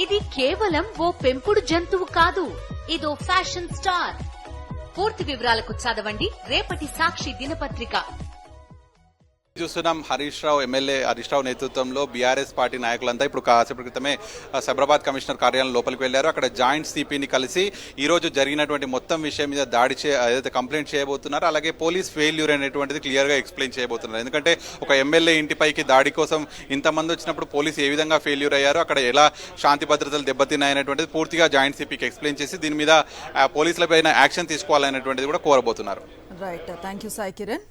ఇది కేవలం ఓ పెంపుడు జంతువు కాదు, ఇదో ఫ్యాషన్ స్టార్. పూర్తి వివరాలకు చదవండి రేపటి సాక్షి దినపత్రిక. చూస్తున్నాం ఎమ్మెల్యే హరీష్ రావు నేతృత్వంలో బీఆర్ఎస్ పార్టీ నాయకులంతా ఇప్పుడు కాసేపటి క్రితమే సైబరాబాద్ కమిషనర్ కార్యాలయం లోపలికి వెళ్లారు. అక్కడ జాయింట్ సిపిని కలిసి ఈ రోజు జరిగినటువంటి మొత్తం విషయం మీద ఏదైతే కంప్లైంట్ చేయబోతున్నారో అలాగే పోలీస్ ఫెయిల్యూర్ అనేటువంటిది క్లియర్గా ఎక్స్ప్లెయిన్ చేయబోతున్నారు. ఎందుకంటే ఒక ఎమ్మెల్యే ఇంటిపైకి దాడి కోసం ఇంతమంది వచ్చినప్పుడు పోలీసు ఏ విధంగా ఫెయిల్యూర్ అయ్యారో, అక్కడ ఎలా శాంతి భద్రతలు దెబ్బతిన్నాయనేటువంటిది పూర్తిగా జాయింట్ సిపికి ఎక్స్ప్లెయిన్ చేసి దీని మీద పోలీసులపైన యాక్షన్ తీసుకోవాలనేటువంటిది కూడా కోరబోతున్నారు. Right, thank you Sai Kiran.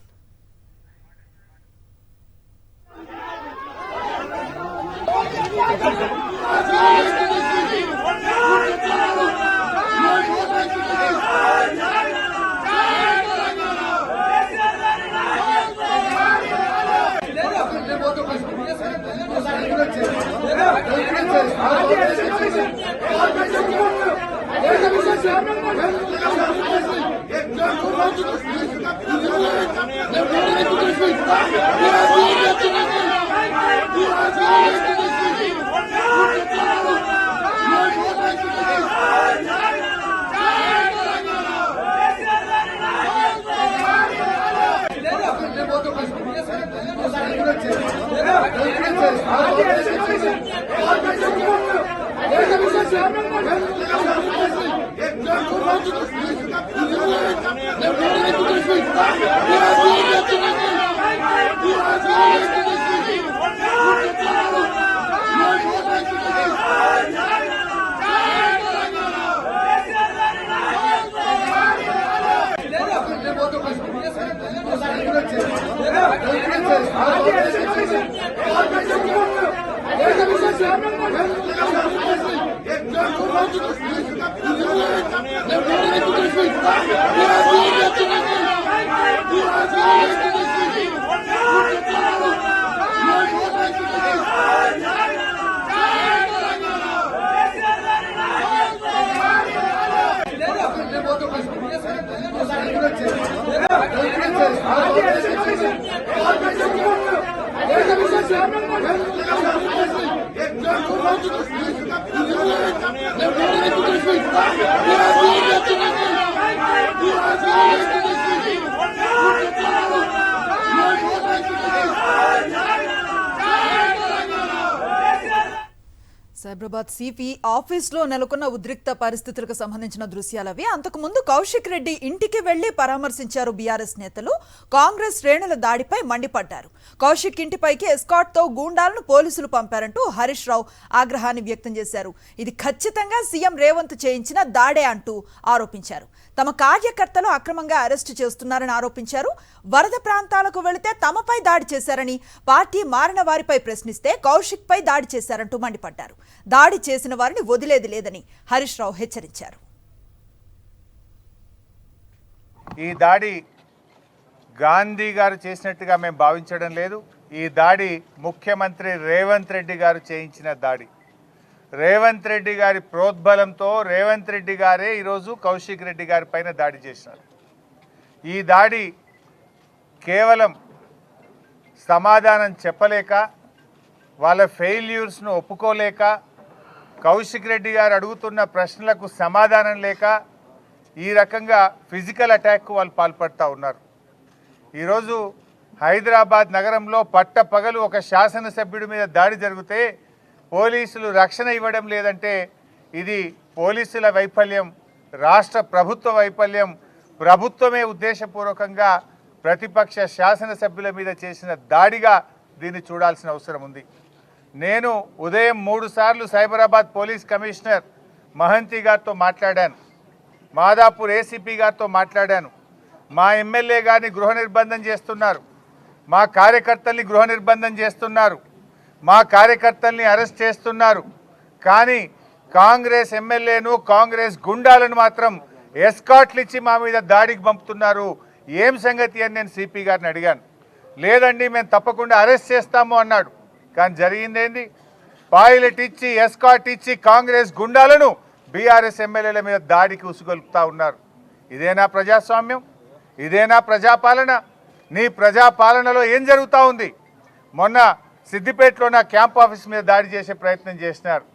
Cyberabad CP ఆఫీస్లో నెలకొన్న ఉద్రిక్త పరిస్థితులకు సంబంధించిన దృశ్యాలవి. అంతకుముందు కౌశిక్ రెడ్డి ఇంటికి వెళ్లి పరామర్శించారు బీఆర్ఎస్ నేతలు. కాంగ్రెస్ శ్రేణుల దాడిపై మండిపడ్డారు. కౌశిక్ ఇంటిపైకి ఎస్కాట్ తో గూండాలను పోలీసులు పంపారంటూ హరీష్ రావు ఆగ్రహాన్ని వ్యక్తం చేశారు. ఇది ఖచ్చితంగా సీఎం రేవంత్ చేయించిన దాడే అంటూ ఆరోపించారు. తమ కార్యకర్తలు అక్రమంగా అరెస్టు చేస్తున్నారని ఆరోపించారు. వరద ప్రాంతాలకు వెళితే తమపై దాడి చేశారని, పార్టీ మారిన వారిపై ప్రశ్నిస్తే కౌశిక్ పై దాడి చేశారంటూ మండిపడ్డారు. దాడి చేసిన వారిని వదిలేది లేదని హరీష్ రావు హెచ్చరించారు. ఈ దాడి గాంధీ గారు చేసినట్టుగా మేము భావించడం లేదు. ఈ దాడి ముఖ్యమంత్రి రేవంత్ రెడ్డి గారు చేయించిన దాడి. రేవంత్ రెడ్డి గారి ప్రోద్బలంతో రేవంత్ రెడ్డి గారే ఈరోజు కౌశిక్ రెడ్డి గారి పైన దాడి చేసినారు. ఈ దాడి కేవలం సమాధానం చెప్పలేక, వాళ్ళ ఫెయిల్యూర్స్ను ఒప్పుకోలేక, కౌశిక్ రెడ్డి గారు అడుగుతున్న ప్రశ్నలకు సమాధానం లేక ఈ రకంగా ఫిజికల్ అటాక్కు వాళ్ళు పాల్పడుతూ ఉన్నారు. ఈరోజు హైదరాబాద్ నగరంలో పట్టపగలు ఒక శాసనసభ్యుడి మీద దాడి జరిగితే పోలీసులు రక్షణ ఇవ్వడం లేదంటే ఇది పోలీసుల వైఫల్యం, రాష్ట్ర ప్రభుత్వ వైఫల్యం. ప్రభుత్వమే ఉద్దేశపూర్వకంగా ప్రతిపక్ష శాసనసభ్యుల మీద చేసిన దాడిగా దీన్ని చూడాల్సిన అవసరం ఉంది. నేను ఉదయం 3 సార్లు సైబరాబాద్ పోలీస్ కమిషనర్ మహంతి గారితో మాట్లాడాను, మాదాపూర్ ఏసీపీ గారితో మాట్లాడాను. మా ఎమ్మెల్యే గారిని గృహ నిర్బంధం చేస్తున్నారు, మా కార్యకర్తల్ని గృహ నిర్బంధం చేస్తున్నారు, మా కార్యకర్తల్ని అరెస్ట్ చేస్తున్నారు. కానీ కాంగ్రెస్ ఎమ్మెల్యేను, కాంగ్రెస్ గుండాలను మాత్రం ఎస్కాట్లు ఇచ్చి మా మీద దాడికి పంపుతున్నారు. ఏం సంగతి అని నేను సిపి గారిని అడిగాను. లేదండి మేము తప్పకుండా అరెస్ట్ చేస్తాము అన్నాడు. కానీ జరిగిందేంది? పైలట్ ఇచ్చి, ఎస్కాట్ ఇచ్చి కాంగ్రెస్ గుండాలను బీఆర్ఎస్ ఎమ్మెల్యేల మీద దాడికి ఉసుగొల్పుతా ఉన్నారు. ఇదేనా ప్రజాస్వామ్యం? ఇదేనా ప్రజాపాలన? నీ ప్రజాపాలనలో ఏం జరుగుతూ ఉంది? మొన్న సిద్దిపేటలో నా క్యాంప్ ఆఫీస్ మీద దాడి చేసే ప్రయత్నం చేసినారు.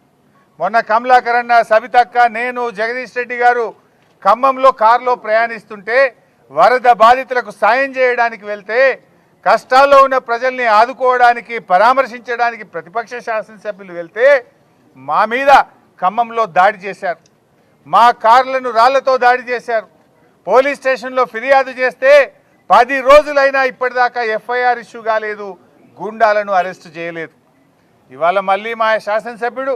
మొన్న కమలాకరణ, సబితక్క, నేను, జగదీష్ రెడ్డి గారు ఖమ్మంలో కారులో ప్రయాణిస్తుంటే వరద బాధితులకు సాయం చేయడానికి వెళ్తే కష్టాల్లో ఉన్న ప్రజల్ని ఆదుకోవడానికి పరామర్శించడానికి ప్రతిపక్ష శాసనసభ్యులు వెళ్తే మా మీద ఖమ్మంలో దాడి చేశారు. మా కార్లను రాళ్లతో దాడి చేశారు. పోలీస్ స్టేషన్లో ఫిర్యాదు చేస్తే 10 రోజులైనా ఇప్పటిదాకా ఎఫ్ఐఆర్ ఇష్యూ కాలేదు, గూండాలను అరెస్టు చేయలేదు. ఇవాళ మళ్ళీ మా శాసనసభ్యుడు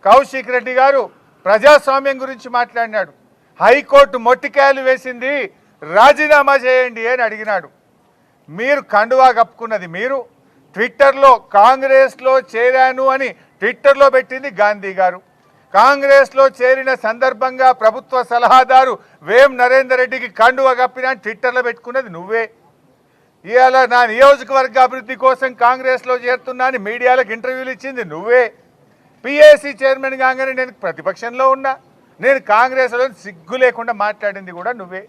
కౌశిక్ రెడ్డి గారు ప్రజాస్వామ్యం గురించి మాట్లాడినాడు. హైకోర్టు మొట్టికాయలు వేసింది, రాజీనామా చేయండి అని అడిగినాడు. మీరు కండువా కప్పుకున్నది మీరు. ట్విట్టర్లో కాంగ్రెస్లో చేరాను అని ట్విట్టర్లో పెట్టింది గాంధీ గారు. కాంగ్రెస్లో చేరిన సందర్భంగా ప్రభుత్వ సలహాదారు వేం నరేందర్ రెడ్డికి కండువా కప్పినా ట్విట్టర్లో పెట్టుకున్నది నువ్వే. ఇవాళ నా నియోజకవర్గ అభివృద్ధి కోసం కాంగ్రెస్లో చేరుతున్నా అని మీడియాలకు ఇంటర్వ్యూలు ఇచ్చింది నువ్వే. పిఏసీ చైర్మన్ కాగానే నేను ప్రతిపక్షంలో ఉన్నా, నేను కాంగ్రెస్లో సిగ్గు లేకుండా మాట్లాడింది కూడా నువ్వే.